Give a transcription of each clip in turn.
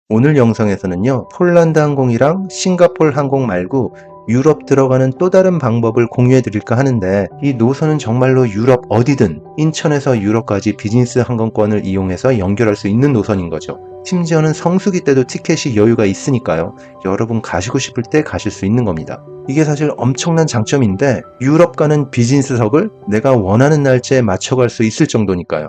오늘 영상에서는요, 폴란드 항공이랑 싱가폴 항공 말고 유럽 들어가는 또 다른 방법을 공유해 드릴까 하는데, 이 노선은 정말로 유럽 어디든 인천에서 유럽까지 비즈니스 항공권을 이용해서 연결할 수 있는 노선인 거죠. 심지어는 성수기 때도 티켓이 여유가 있으니까요, 여러분 가시고 싶을 때 가실 수 있는 겁니다. 이게 사실 엄청난 장점인데, 유럽 가는 비즈니스석을 내가 원하는 날짜에 맞춰갈 수 있을 정도니까요.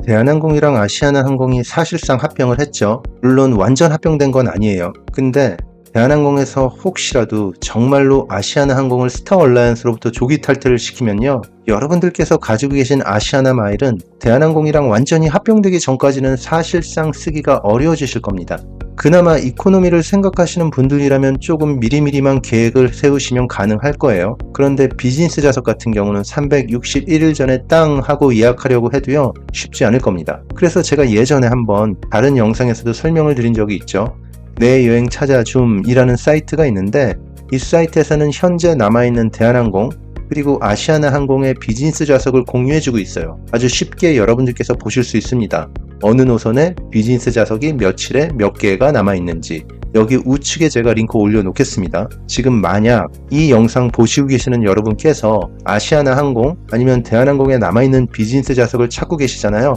대한항공이랑 아시아나항공이 사실상 합병을 했죠. 물론 완전 합병된 건 아니에요. 근데 대한항공에서 혹시라도 정말로 아시아나항공을 스타얼라이언스로부터 조기 탈퇴를 시키면요, 여러분들께서 가지고 계신 아시아나 마일은 대한항공이랑 완전히 합병되기 전까지는 사실상 쓰기가 어려워지실 겁니다. 그나마 이코노미를 생각하시는 분들이라면 조금 미리미리만 계획을 세우시면 가능할 거예요. 그런데 비즈니스 좌석 같은 경우는 361일 전에 땅 하고 예약하려고 해도요, 쉽지 않을 겁니다. 그래서 제가 예전에 한번 다른 영상에서도 설명을 드린 적이 있죠. 내 여행 찾아 줌이라는 사이트가 있는데, 이 사이트에서는 현재 남아있는 대한항공 그리고 아시아나항공의 비즈니스 좌석을 공유해주고 있어요. 아주 쉽게 여러분들께서 보실 수 있습니다. 어느 노선에 비즈니스 좌석이 며칠에 몇 개가 남아있는지 여기 우측에 제가 링크 올려놓겠습니다. 지금 만약 이 영상 보시고 계시는 여러분께서 아시아나항공 아니면 대한항공에 남아있는 비즈니스 좌석을 찾고 계시잖아요.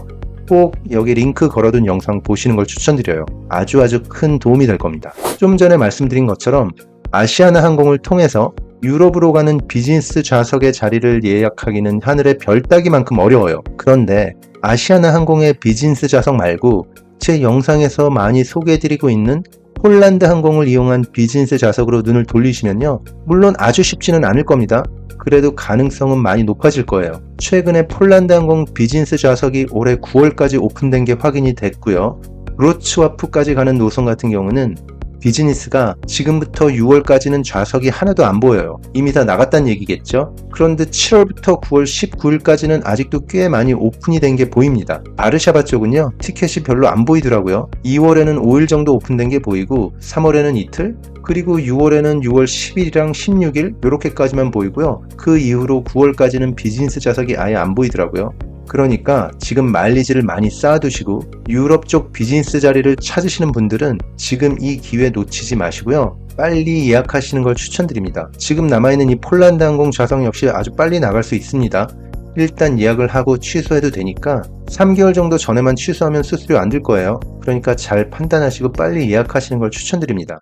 꼭 여기 링크 걸어둔 영상 보시는 걸 추천드려요. 아주 큰 도움이 될 겁니다. 좀 전에 말씀드린 것처럼 아시아나항공을 통해서 유럽으로 가는 비즈니스 좌석의 자리를 예약하기는 하늘의 별 따기만큼 어려워요. 그런데 아시아나항공의 비즈니스 좌석 말고 제 영상에서 많이 소개해드리고 있는 폴란드 항공을 이용한 비즈니스 좌석으로 눈을 돌리시면요, 물론 아주 쉽지는 않을 겁니다. 그래도 가능성은 많이 높아질 거예요. 최근에 폴란드 항공 비즈니스 좌석이 올해 9월까지 오픈된 게 확인이 됐고요. 로츠와프까지 가는 노선 같은 경우는 비즈니스가 지금부터 6월까지는 좌석이 하나도 안 보여요. 이미 다 나갔다는 얘기겠죠? 그런데 7월부터 9월 19일까지는 아직도 꽤 많이 오픈이 된 게 보입니다. 바르샤바 쪽은요, 티켓이 별로 안 보이더라고요. 2월에는 5일 정도 오픈된 게 보이고, 3월에는 이틀, 그리고 6월에는 6월 10일이랑 16일 이렇게까지만 보이고요. 그 이후로 9월까지는 비즈니스 좌석이 아예 안 보이더라고요. 그러니까 지금 마일리지를 많이 쌓아두시고 유럽 쪽 비즈니스 자리를 찾으시는 분들은 지금 이 기회 놓치지 마시고요, 빨리 예약하시는 걸 추천드립니다. 지금 남아있는 이 폴란드 항공 좌석 역시 아주 빨리 나갈 수 있습니다. 일단 예약을 하고 취소해도 되니까 3개월 정도 전에만 취소하면 수수료 안 들 거예요. 그러니까 잘 판단하시고 빨리 예약하시는 걸 추천드립니다.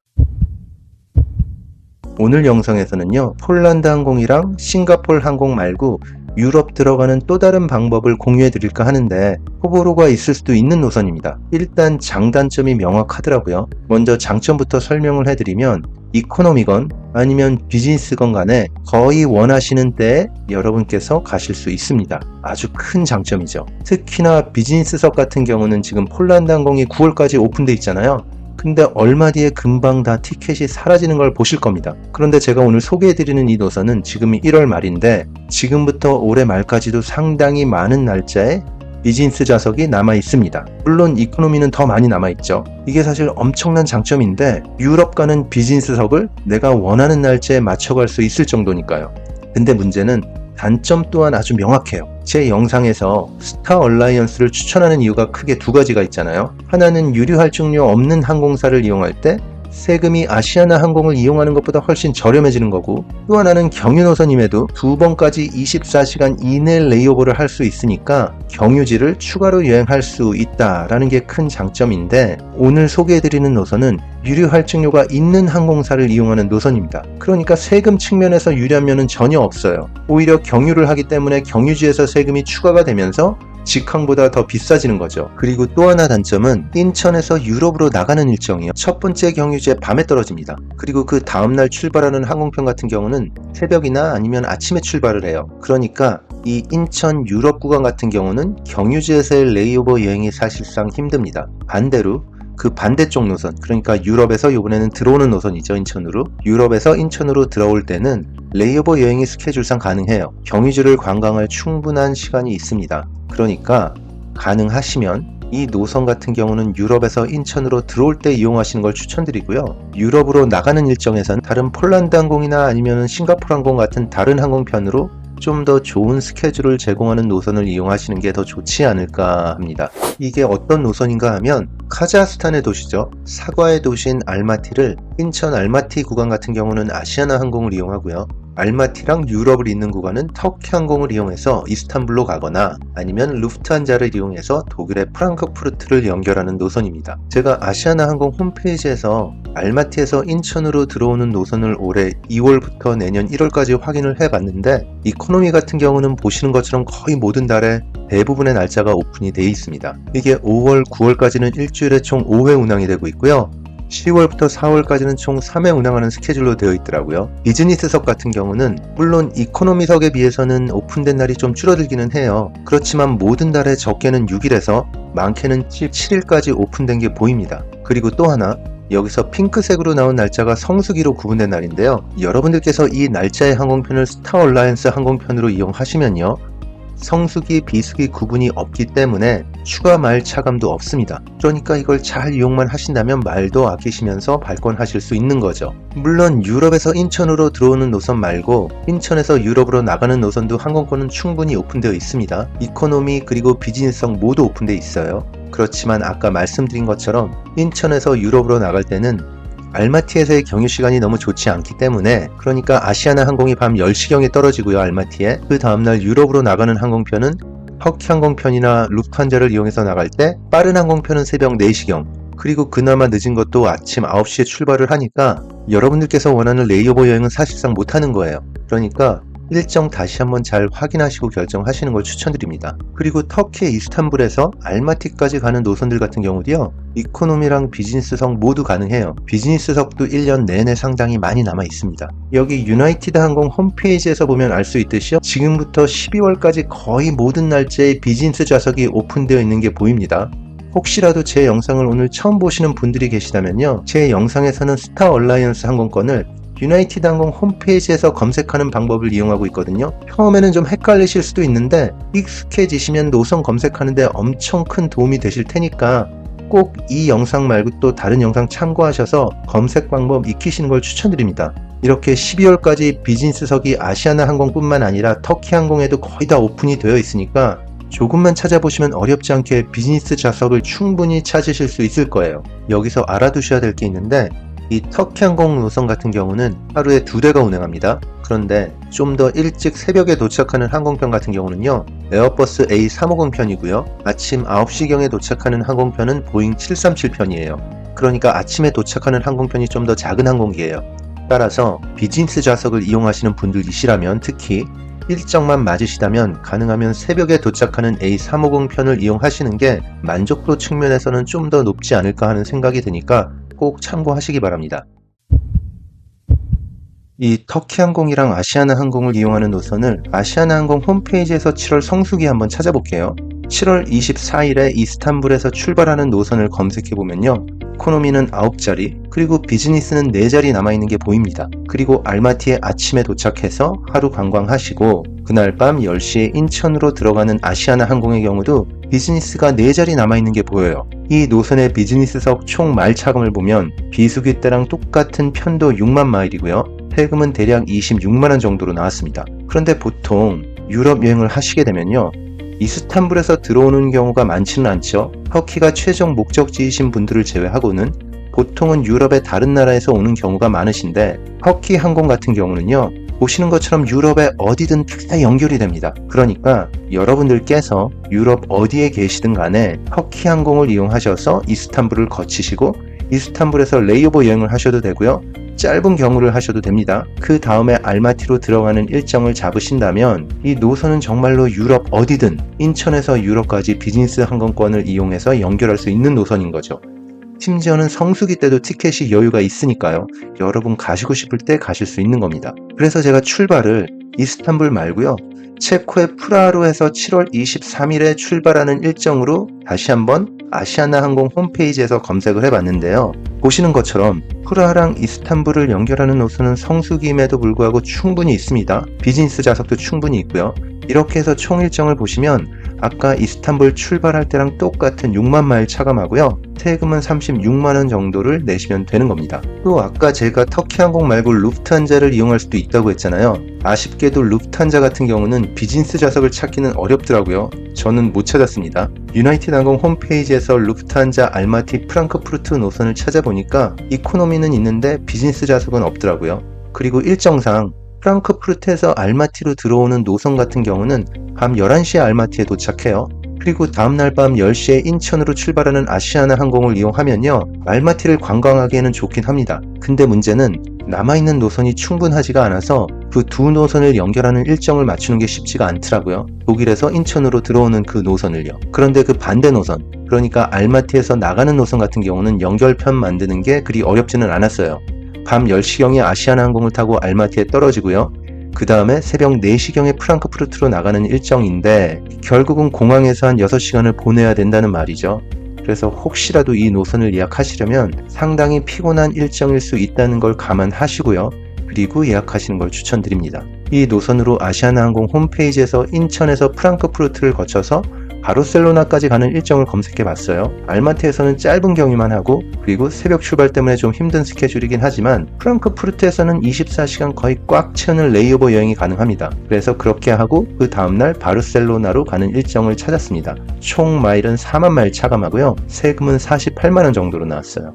오늘 영상에서는요, 폴란드 항공이랑 싱가폴 항공 말고 유럽 들어가는 또 다른 방법을 공유해 드릴까 하는데, 호불호가 있을 수도 있는 노선입니다. 일단 장단점이 명확하더라고요. 먼저 장점부터 설명을 해드리면, 이코노미건 아니면 비즈니스건 간에 거의 원하시는 때에 여러분께서 가실 수 있습니다. 아주 큰 장점이죠. 특히나 비즈니스석 같은 경우는 지금 폴란드 항공이 9월까지 오픈돼 있잖아요. 근데 얼마 뒤에 금방 다 티켓이 사라지는 걸 보실 겁니다. 그런데 제가 오늘 소개해드리는 이 노선은 지금이 1월 말인데 지금부터 올해 말까지도 상당히 많은 날짜에 비즈니스 좌석이 남아 있습니다. 물론 이코노미는 더 많이 남아 있죠. 이게 사실 엄청난 장점인데, 유럽 가는 비즈니스석을 내가 원하는 날짜에 맞춰갈 수 있을 정도니까요. 근데 문제는 단점 또한 아주 명확해요. 제 영상에서 스타 얼라이언스를 추천하는 이유가 크게 두 가지가 있잖아요. 하나는 유류 할증료 없는 항공사를 이용할 때 세금이 아시아나 항공을 이용하는 것보다 훨씬 저렴해지는 거고, 또 하나는 경유 노선임에도 2번까지 24시간 이내 레이오버를 할 수 있으니까 경유지를 추가로 여행할 수 있다라는 게 큰 장점인데, 오늘 소개해드리는 노선은 유류 할증료가 있는 항공사를 이용하는 노선입니다. 그러니까 세금 측면에서 유리한 면은 전혀 없어요. 오히려 경유를 하기 때문에 경유지에서 세금이 추가가 되면서 직항보다 더 비싸지는 거죠. 그리고 또 하나 단점은 인천에서 유럽으로 나가는 일정이요, 첫 번째 경유지에 밤에 떨어집니다. 그리고 그 다음날 출발하는 항공편 같은 경우는 새벽이나 아니면 아침에 출발을 해요. 그러니까 이 인천 유럽 구간 같은 경우는 경유지에서의 레이오버 여행이 사실상 힘듭니다. 반대로 그 반대쪽 노선, 그러니까 유럽에서 이번에는 들어오는 노선이죠. 인천으로. 유럽에서 인천으로 들어올 때는 레이오버 여행이 스케줄상 가능해요. 경유지를 관광할 충분한 시간이 있습니다. 그러니까 가능하시면 이 노선 같은 경우는 유럽에서 인천으로 들어올 때 이용하시는 걸 추천드리고요. 유럽으로 나가는 일정에선 다른 폴란드 항공이나 아니면 싱가포르 항공 같은 다른 항공편으로 좀 더 좋은 스케줄을 제공하는 노선을 이용하시는 게 더 좋지 않을까 합니다. 이게 어떤 노선인가 하면 카자흐스탄의 도시죠. 사과의 도시인 알마티를 인천 알마티 구간 같은 경우는 아시아나 항공을 이용하고요. 알마티랑 유럽을 잇는 구간은 터키 항공을 이용해서 이스탄불로 가거나 아니면 루프트한자를 이용해서 독일의 프랑크푸르트를 연결하는 노선입니다. 제가 아시아나 항공 홈페이지에서 알마티에서 인천으로 들어오는 노선을 올해 2월부터 내년 1월까지 확인을 해봤는데 이코노미 같은 경우는 보시는 것처럼 거의 모든 달에 대부분의 날짜가 오픈이 되어 있습니다. 이게 5월, 9월까지는 일주일에 총 5회 운항이 되고 있고요. 10월부터 4월까지는 총 3회 운항하는 스케줄로 되어 있더라고요. 비즈니스석 같은 경우는 물론 이코노미석에 비해서는 오픈된 날이 좀 줄어들기는 해요. 그렇지만 모든 달에 적게는 6일에서 많게는 7일까지 오픈된 게 보입니다. 그리고 또 하나, 여기서 핑크색으로 나온 날짜가 성수기로 구분된 날인데요. 여러분들께서 이 날짜의 항공편을 스타얼라이언스 항공편으로 이용하시면요. 성수기, 비수기 구분이 없기 때문에 추가 말 차감도 없습니다. 그러니까 이걸 잘 이용만 하신다면 말도 아끼시면서 발권하실 수 있는 거죠. 물론 유럽에서 인천으로 들어오는 노선 말고 인천에서 유럽으로 나가는 노선도 항공권은 충분히 오픈되어 있습니다. 이코노미 그리고 비즈니스석 모두 오픈되어 있어요. 그렇지만 아까 말씀드린 것처럼 인천에서 유럽으로 나갈 때는 알마티에서의 경유시간이 너무 좋지 않기 때문에 그러니까 아시아나 항공이 밤 10시경에 떨어지고요. 알마티에 그 다음날 유럽으로 나가는 항공편은 터키 항공편이나 루프트한자를 이용해서 나갈 때 빠른 항공편은 새벽 4시경 그리고 그나마 늦은 것도 아침 9시에 출발을 하니까 여러분들께서 원하는 레이오버 여행은 사실상 못하는 거예요. 그러니까 일정 다시 한번 잘 확인하시고 결정하시는 걸 추천드립니다. 그리고 터키의 이스탄불에서 알마티까지 가는 노선들 같은 경우도요. 이코노미랑 비즈니스석 모두 가능해요. 비즈니스석도 1년 내내 상당히 많이 남아 있습니다. 여기 유나이티드 항공 홈페이지에서 보면 알 수 있듯이요. 지금부터 12월까지 거의 모든 날짜에 비즈니스 좌석이 오픈되어 있는 게 보입니다. 혹시라도 제 영상을 오늘 처음 보시는 분들이 계시다면요. 제 영상에서는 스타얼라이언스 항공권을 유나이티드 항공 홈페이지에서 검색하는 방법을 이용하고 있거든요. 처음에는 좀 헷갈리실 수도 있는데 익숙해지시면 노선 검색하는데 엄청 큰 도움이 되실 테니까 꼭 이 영상 말고 또 다른 영상 참고하셔서 검색 방법 익히시는 걸 추천드립니다. 이렇게 12월까지 비즈니스석이 아시아나 항공뿐만 아니라 터키 항공에도 거의 다 오픈이 되어 있으니까 조금만 찾아보시면 어렵지 않게 비즈니스 좌석을 충분히 찾으실 수 있을 거예요. 여기서 알아두셔야 될 게 있는데 이 터키 항공 노선 같은 경우는 하루에 2대가 운행합니다. 그런데 좀 더 일찍 새벽에 도착하는 항공편 같은 경우는요. 에어버스 A350편이고요. 아침 9시경에 도착하는 항공편은 보잉 737편이에요. 그러니까 아침에 도착하는 항공편이 좀 더 작은 항공기예요. 따라서 비즈니스 좌석을 이용하시는 분들이시라면 특히 일정만 맞으시다면 가능하면 새벽에 도착하는 A350편을 이용하시는 게 만족도 측면에서는 좀 더 높지 않을까 하는 생각이 드니까 꼭 참고하시기 바랍니다. 이 터키 항공이랑 아시아나 항공을 이용하는 노선을 아시아나 항공 홈페이지에서 7월 성수기 한번 찾아볼게요. 7월 24일에 이스탄불에서 출발하는 노선을 검색해보면요. 이코노미는 9자리, 그리고 비즈니스는 4자리 남아있는 게 보입니다. 그리고 알마티에 아침에 도착해서 하루 관광하시고 그날 밤 10시에 인천으로 들어가는 아시아나 항공의 경우도 비즈니스가 4자리 남아있는 게 보여요. 이 노선의 비즈니스석 총 마일 차감을 보면 비수기 때랑 똑같은 편도 6만 마일이고요. 세금은 대략 26만원 정도로 나왔습니다. 그런데 보통 유럽 여행을 하시게 되면요. 이스탄불에서 들어오는 경우가 많지는 않죠. 터키가 최종 목적지이신 분들을 제외하고는 보통은 유럽의 다른 나라에서 오는 경우가 많으신데 터키 항공 같은 경우는요. 보시는 것처럼 유럽의 어디든 다 연결이 됩니다. 그러니까 여러분들께서 유럽 어디에 계시든 간에 터키 항공을 이용하셔서 이스탄불을 거치시고 이스탄불에서 레이오버 여행을 하셔도 되고요. 짧은 경유를 하셔도 됩니다. 그 다음에 알마티로 들어가는 일정을 잡으신다면 이 노선은 정말로 유럽 어디든 인천에서 유럽까지 비즈니스 항공권을 이용해서 연결할 수 있는 노선인 거죠. 심지어는 성수기 때도 티켓이 여유가 있으니까요. 여러분 가시고 싶을 때 가실 수 있는 겁니다. 그래서 제가 출발을 이스탄불 말고요. 체코의 프라하로 해서 7월 23일에 출발하는 일정으로 다시 한번 아시아나 항공 홈페이지에서 검색을 해봤는데요. 보시는 것처럼 프라하랑 이스탄불을 연결하는 노선은 성수기임에도 불구하고 충분히 있습니다. 비즈니스 좌석도 충분히 있고요. 이렇게 해서 총 일정을 보시면 아까 이스탄불 출발할 때랑 똑같은 6만 마일 차감하고요. 세금은 36만원 정도를 내시면 되는 겁니다. 또 아까 제가 터키 항공 말고 루프트한자를 이용할 수도 있다고 했잖아요. 아쉽게도 루프트한자 같은 경우는 비즈니스 좌석을 찾기는 어렵더라고요. 저는 못 찾았습니다. 유나이티드 항공 홈페이지에서 루프트한자 알마티 프랑크푸르트 노선을 찾아보니까 이코노미는 있는데 비즈니스 좌석은 없더라고요. 그리고 일정상 프랑크푸르트에서 알마티로 들어오는 노선 같은 경우는 밤 11시에 알마티에 도착해요. 그리고 다음날 밤 10시에 인천으로 출발하는 아시아나 항공을 이용하면요, 알마티를 관광하기에는 좋긴 합니다. 근데 문제는 남아있는 노선이 충분하지가 않아서 그 두 노선을 연결하는 일정을 맞추는 게 쉽지가 않더라고요. 독일에서 인천으로 들어오는 그 노선을요. 그런데 그 반대 노선, 그러니까 알마티에서 나가는 노선 같은 경우는 연결편 만드는 게 그리 어렵지는 않았어요. 밤 10시경에 아시아나 항공을 타고 알마티에 떨어지고요. 그 다음에 새벽 4시경에 프랑크푸르트로 나가는 일정인데 결국은 공항에서 한 6시간을 보내야 된다는 말이죠. 그래서 혹시라도 이 노선을 예약하시려면 상당히 피곤한 일정일 수 있다는 걸 감안하시고요. 그리고 예약하시는 걸 추천드립니다. 이 노선으로 아시아나 항공 홈페이지에서 인천에서 프랑크푸르트를 거쳐서 바르셀로나까지 가는 일정을 검색해 봤어요. 알마티에서는 짧은 경유만 하고, 그리고 새벽 출발 때문에 좀 힘든 스케줄이긴 하지만 프랑크푸르트에서는 24시간 거의 꽉 채우는 레이오버 여행이 가능합니다. 그래서 그렇게 하고 그 다음날 바르셀로나로 가는 일정을 찾았습니다. 총 마일은 4만 마일 차감하고요. 세금은 48만원 정도로 나왔어요.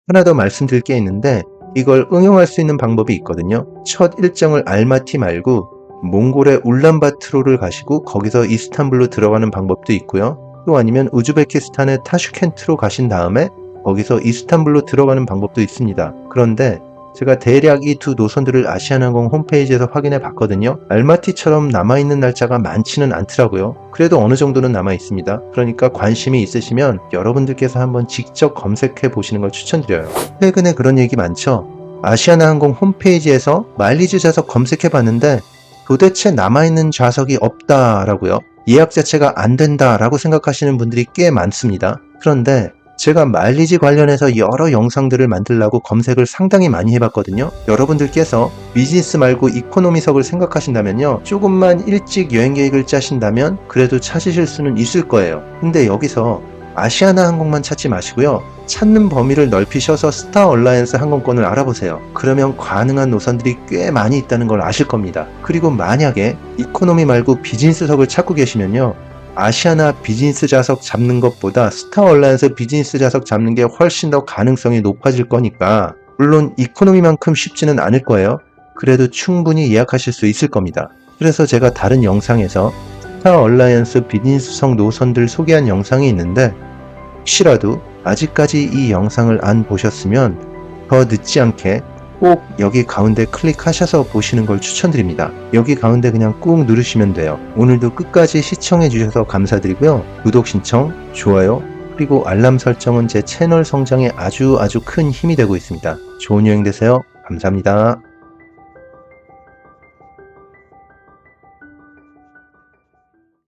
하나 더 말씀드릴 게 있는데 이걸 응용할 수 있는 방법이 있거든요. 첫 일정을 알마티 말고 몽골의 울란바토르를 가시고 거기서 이스탄불로 들어가는 방법도 있고요. 또 아니면 우즈베키스탄의 타슈켄트로 가신 다음에 거기서 이스탄불로 들어가는 방법도 있습니다. 그런데 제가 대략 이 두 노선들을 아시아나항공 홈페이지에서 확인해 봤거든요. 알마티처럼 남아있는 날짜가 많지는 않더라고요. 그래도 어느 정도는 남아 있습니다. 그러니까 관심이 있으시면 여러분들께서 한번 직접 검색해 보시는 걸 추천드려요. 최근에 그런 얘기 많죠. 아시아나항공 홈페이지에서 마일리지 좌석 검색해 봤는데 도대체 남아있는 좌석이 없다라고요. 예약 자체가 안 된다라고 생각하시는 분들이 꽤 많습니다. 그런데 제가 마일리지 관련해서 여러 영상들을 만들려고 검색을 상당히 많이 해봤거든요. 여러분들께서 비즈니스 말고 이코노미석을 생각하신다면요, 조금만 일찍 여행 계획을 짜신다면 그래도 찾으실 수는 있을 거예요. 근데 여기서 아시아나 항공만 찾지 마시고요, 찾는 범위를 넓히셔서 스타 얼라이언스 항공권을 알아보세요. 그러면 가능한 노선들이 꽤 많이 있다는 걸 아실 겁니다. 그리고 만약에 이코노미 말고 비즈니스석을 찾고 계시면요, 아시아나 비즈니스 좌석 잡는 것보다 스타 얼라이언스 비즈니스 좌석 잡는 게 훨씬 더 가능성이 높아질 거니까, 물론 이코노미만큼 쉽지는 않을 거예요. 그래도 충분히 예약하실 수 있을 겁니다. 그래서 제가 다른 영상에서 스타 얼라이언스 비즈니스석 노선들 소개한 영상이 있는데, 혹시라도 아직까지 이 영상을 안 보셨으면 더 늦지 않게 꼭 여기 가운데 클릭하셔서 보시는 걸 추천드립니다. 여기 가운데 그냥 꾹 누르시면 돼요. 오늘도 끝까지 시청해 주셔서 감사드리고요. 구독 신청, 좋아요, 그리고 알람 설정은 제 채널 성장에 아주 큰 힘이 되고 있습니다. 좋은 여행 되세요. 감사합니다.